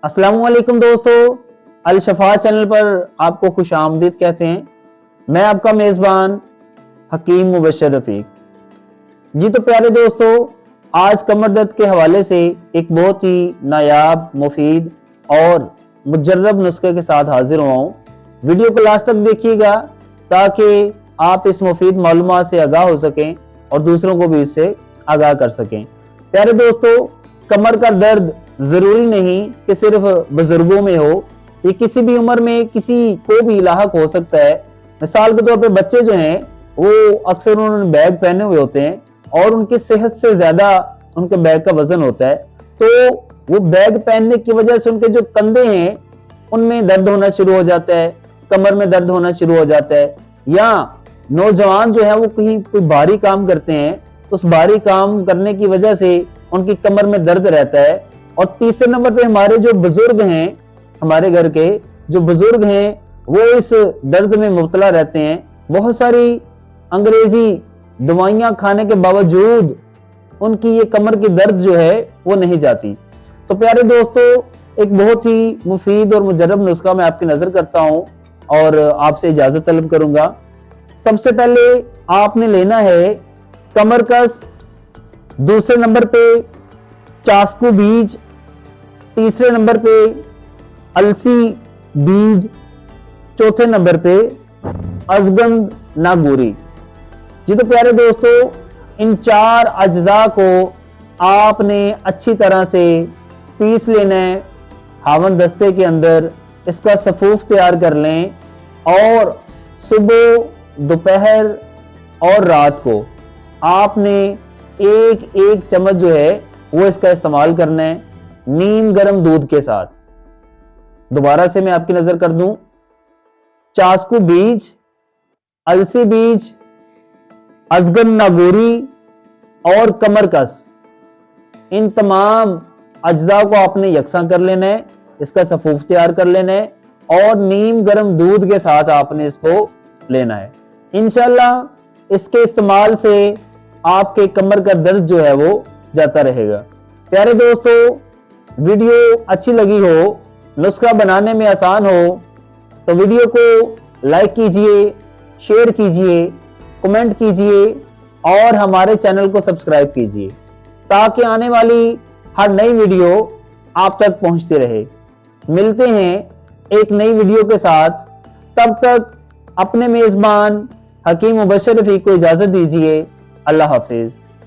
अस्सलाम वालेकुम दोस्तों, अल शफा चैनल पर आपको खुश आमदीद कहते हैं। मैं आपका मेज़बान हकीम मुबशर रफीक जी। तो प्यारे दोस्तों, आज कमर दर्द के हवाले से एक बहुत ही नायाब, मुफीद और मुजर्रब नुस्खे के साथ हाजिर हुआ हूँ। वीडियो को लास्ट तक देखिएगा ताकि आप इस मुफीद मालूमात से आगाह हो सकें और दूसरों को भी इससे आगाह कर सकें। प्यारे दोस्तों, कमर का दर्द जरूरी नहीं कि सिर्फ बुजुर्गों में हो, ये किसी भी उम्र में किसी को भी लाहक हो सकता है। मिसाल के तौर पे बच्चे जो हैं वो अक्सर उन्होंने बैग पहने हुए होते हैं और उनकी सेहत से ज्यादा उनके बैग का वजन होता है, तो वो बैग पहनने की वजह से उनके जो कंधे हैं उनमें दर्द होना शुरू हो जाता है, कमर में दर्द होना शुरू हो जाता है। या नौजवान जो है वो कहीं कोई भारी काम करते हैं तो उस भारी काम करने की वजह से उनकी कमर में दर्द रहता है। और तीसरे नंबर पे हमारे जो बुजुर्ग हैं, हमारे घर के जो बुजुर्ग हैं वो इस दर्द में मुब्तला रहते हैं। बहुत सारी अंग्रेजी दवाइयां खाने के बावजूद उनकी ये कमर की दर्द जो है वो नहीं जाती। तो प्यारे दोस्तों, एक बहुत ही मुफीद और मुजर्रब नुस्खा मैं आपकी नजर करता हूं और आपसे इजाजत तलब करूंगा। सबसे पहले आपने लेना है कमर कस, दूसरे नंबर पे चास्कू बीज, तीसरे नंबर पे अलसी बीज, चौथे नंबर पे अजगंद नागूरी जी। तो प्यारे दोस्तों, इन चार अज्जा को आपने अच्छी तरह से पीस लेना है। हावन दस्ते के अंदर इसका सफूफ तैयार कर लें और सुबह, दोपहर और रात को आपने एक एक चम्मच जो है वो इसका इस्तेमाल करना है नीम गर्म दूध के साथ। दोबारा से मैं आपकी नजर कर दूं, चास्कू बीज, अलसी बीज, अजगन नागोरी और कमरकस, इन तमाम अज्जा को आपने यकसा कर लेना है, इसका सफूफ तैयार कर लेना है और नीम गर्म दूध के साथ आपने इसको लेना है। इंशाल्लाह इसके इस्तेमाल से आपके कमर का दर्द जो है वो जाता रहेगा। प्यारे दोस्तों, वीडियो अच्छी लगी हो, नुस्खा बनाने में आसान हो तो वीडियो को लाइक कीजिए, शेयर कीजिए, कमेंट कीजिए और हमारे चैनल को सब्सक्राइब कीजिए ताकि आने वाली हर नई वीडियो आप तक पहुंचती रहे। मिलते हैं एक नई वीडियो के साथ, तब तक अपने मेजबान हकीम मुबशर रफीक को इजाजत दीजिए। अल्लाह हाफिज।